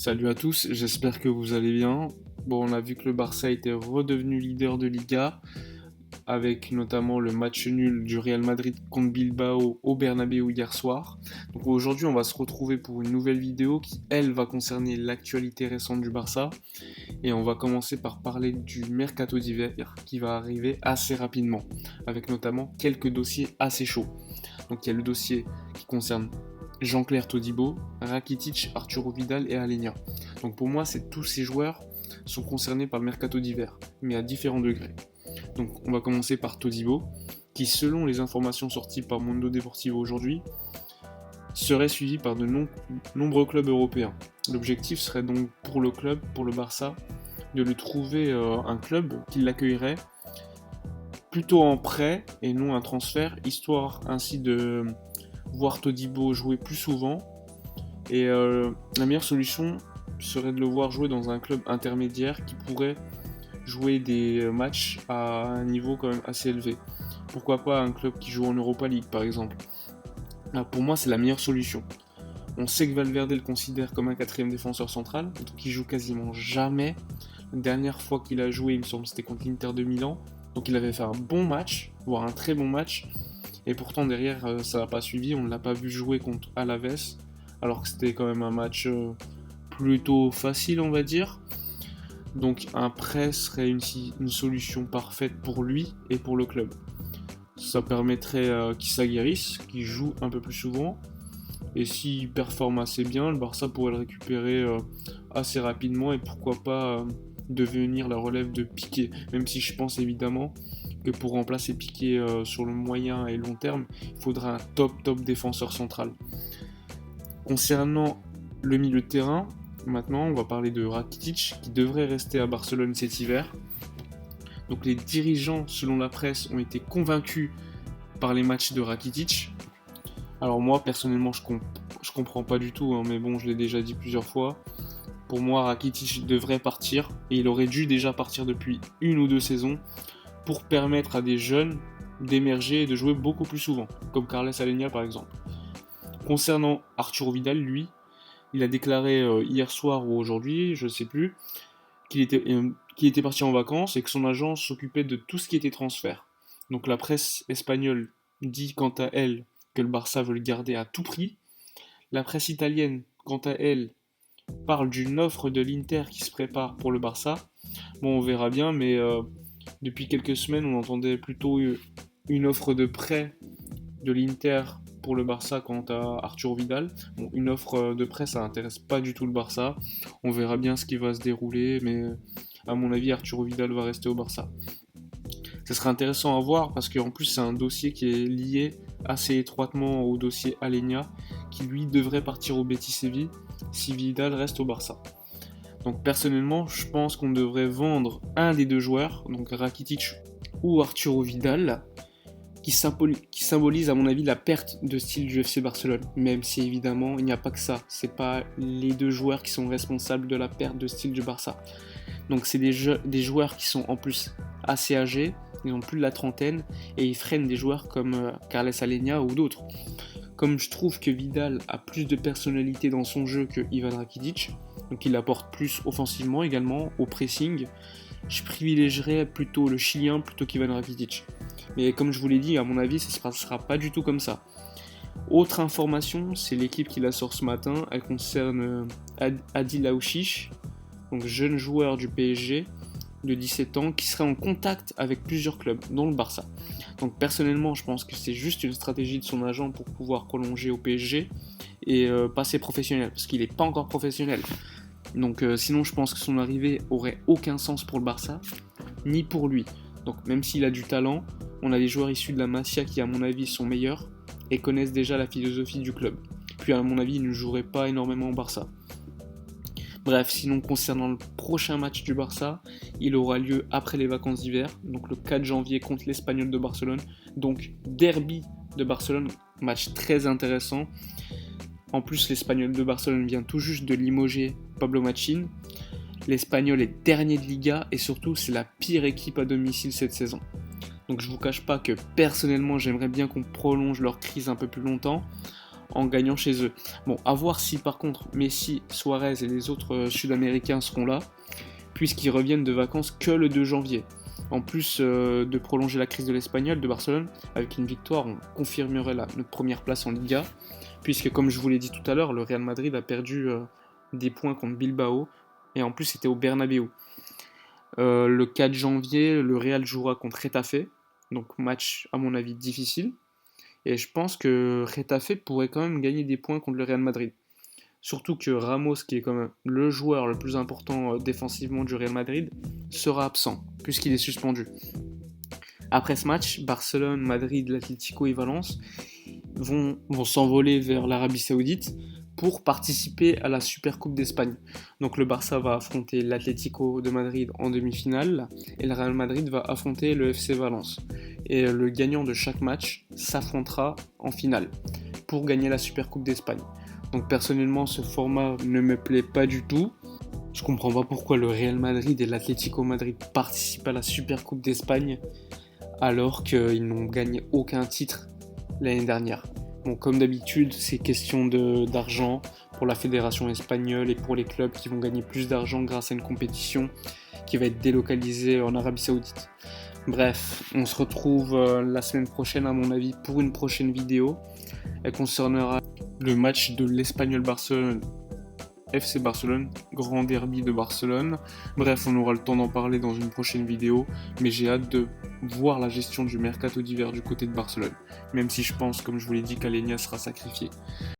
Salut à tous, j'espère que vous allez bien. Bon, on a vu que le Barça était redevenu leader de Liga, avec notamment le match nul du Real Madrid contre Bilbao au Bernabéu hier soir. Donc aujourd'hui, on va se retrouver pour une nouvelle vidéo qui, elle, va concerner l'actualité récente du Barça. Et on va commencer par parler du mercato d'hiver qui va arriver assez rapidement, avec notamment quelques dossiers assez chauds. Donc il y a le dossier qui concerne Jean-Claire Todibo, Rakitic, Arturo Vidal et Aleñá. Donc pour moi, tous ces joueurs sont concernés par le mercato d'hiver, mais à différents degrés. Donc on va commencer par Todibo, qui selon les informations sorties par Mundo Deportivo aujourd'hui, serait suivi par de nombreux clubs européens. L'objectif serait donc pour le club, pour le Barça, de lui trouver un club qui l'accueillerait plutôt en prêt et non un transfert, histoire ainsi de voir Todibo jouer plus souvent. Et la meilleure solution serait de le voir jouer dans un club intermédiaire qui pourrait jouer des matchs à un niveau quand même assez élevé. Pourquoi pas un club qui joue en Europa League par exemple. Alors, pour moi, c'est la meilleure solution. On sait que Valverde le considère comme un quatrième défenseur central, donc il joue quasiment jamais. La dernière fois qu'il a joué, il me semble, c'était contre l'Inter de Milan. Donc il avait fait un bon match, voire un très bon match. Et pourtant derrière, ça n'a pas suivi. On ne l'a pas vu jouer contre Alaves, alors que c'était quand même un match plutôt facile, on va dire. Donc un prêt serait une solution parfaite pour lui et pour le club. Ça permettrait qu'il s'aguerrisse, qu'il joue un peu plus souvent. Et s'il performe assez bien, le Barça pourrait le récupérer assez rapidement et pourquoi pas devenir la relève de Piqué. Même si je pense évidemment que pour remplacer Piqué sur le moyen et long terme, il faudra un top défenseur central. Concernant le milieu de terrain, maintenant on va parler de Rakitic qui devrait rester à Barcelone cet hiver. Donc les dirigeants, selon la presse, ont été convaincus par les matchs de Rakitic. Alors moi, personnellement, je comprends pas du tout, hein, mais bon, je l'ai déjà dit plusieurs fois. Pour moi, Rakitic devrait partir, et il aurait dû déjà partir depuis 1 ou 2 saisons, pour permettre à des jeunes d'émerger et de jouer beaucoup plus souvent, comme Carles Aleñá par exemple. Concernant Arturo Vidal, lui, il a déclaré hier soir ou aujourd'hui, je ne sais plus, qu'il était parti en vacances et que son agent s'occupait de tout ce qui était transfert. Donc la presse espagnole dit quant à elle que le Barça veut le garder à tout prix. La presse italienne, quant à elle, parle d'une offre de l'Inter qui se prépare pour le Barça. Bon, on verra bien, mais depuis quelques semaines, on entendait plutôt une offre de prêt de l'Inter pour le Barça quant à Arturo Vidal. Bon, une offre de prêt, ça n'intéresse pas du tout le Barça. On verra bien ce qui va se dérouler, mais à mon avis, Arturo Vidal va rester au Barça. Ça serait intéressant à voir parce qu'en plus, c'est un dossier qui est lié assez étroitement au dossier Aleñá, qui lui devrait partir au Betis Séville si Vidal reste au Barça. Donc personnellement, je pense qu'on devrait vendre un des deux joueurs, donc Rakitic ou Arturo Vidal, qui symbolise à mon avis la perte de style du FC Barcelone, même si évidemment il n'y a pas que ça, c'est pas les deux joueurs qui sont responsables de la perte de style du Barça. Donc c'est des joueurs qui sont en plus assez âgés, ils ont plus de la trentaine, et ils freinent des joueurs comme Carles Aleñá ou d'autres. Comme je trouve que Vidal a plus de personnalité dans son jeu que Ivan Rakitic, donc il apporte plus offensivement également, au pressing, je privilégierais plutôt le Chilien plutôt qu'Ivan Rakitic. Mais comme je vous l'ai dit, à mon avis, ça ne se passera pas du tout comme ça. Autre information, c'est l'équipe qui la sort ce matin, elle concerne Adil Aouchiche, donc jeune joueur du PSG de 17 ans qui serait en contact avec plusieurs clubs, dont le Barça. Donc personnellement, je pense que c'est juste une stratégie de son agent pour pouvoir prolonger au PSG et passer professionnel, parce qu'il n'est pas encore professionnel. Donc sinon, je pense que son arrivée aurait aucun sens pour le Barça, ni pour lui. Donc même s'il a du talent, on a des joueurs issus de la Masia qui à mon avis sont meilleurs et connaissent déjà la philosophie du club. Puis à mon avis, il ne jouerait pas énormément au Barça. Bref, sinon concernant le prochain match du Barça, il aura lieu après les vacances d'hiver, donc le 4 janvier contre l'Espagnol de Barcelone. Donc derby de Barcelone, match très intéressant. En plus, l'Espagnol de Barcelone vient tout juste de limoger Pablo Machin. L'Espagnol est dernier de Liga et surtout c'est la pire équipe à domicile cette saison. Donc je vous cache pas que personnellement j'aimerais bien qu'on prolonge leur crise un peu plus longtemps. en gagnant chez eux. Bon, à voir si par contre Messi, Suarez et les autres Sud-Américains seront là, puisqu'ils reviennent de vacances que le 2 janvier. En plus de prolonger la crise de l'Espagnol de Barcelone, avec une victoire, on confirmerait notre première place en Liga, puisque comme je vous l'ai dit tout à l'heure, le Real Madrid a perdu des points contre Bilbao, et en plus c'était au Bernabéu. Le 4 janvier, le Real jouera contre Getafe, donc match à mon avis difficile, et je pense que Getafe pourrait quand même gagner des points contre le Real Madrid. Surtout que Ramos, qui est quand même le joueur le plus important défensivement du Real Madrid, sera absent, puisqu'il est suspendu. Après ce match, Barcelone, Madrid, l'Atlético et Valence vont s'envoler vers l'Arabie Saoudite pour participer à la Supercoupe d'Espagne. Donc le Barça va affronter l'Atlético de Madrid en demi-finale et le Real Madrid va affronter le FC Valence. Et le gagnant de chaque match s'affrontera en finale pour gagner la Supercoupe d'Espagne. Donc personnellement, ce format ne me plaît pas du tout. Je comprends pas pourquoi le Real Madrid et l'Atlético Madrid participent à la Supercoupe d'Espagne alors qu'ils n'ont gagné aucun titre l'année dernière. Bon, comme d'habitude, c'est question d'argent pour la fédération espagnole et pour les clubs qui vont gagner plus d'argent grâce à une compétition qui va être délocalisée en Arabie Saoudite. Bref, on se retrouve la semaine prochaine à mon avis pour une prochaine vidéo. Elle concernera le match de l'Espagnol Barcelone, FC Barcelone, grand derby de Barcelone. Bref, on aura le temps d'en parler dans une prochaine vidéo, mais j'ai hâte de voir la gestion du mercato d'hiver du côté de Barcelone, même si je pense, comme je vous l'ai dit, qu'Alenia sera sacrifié.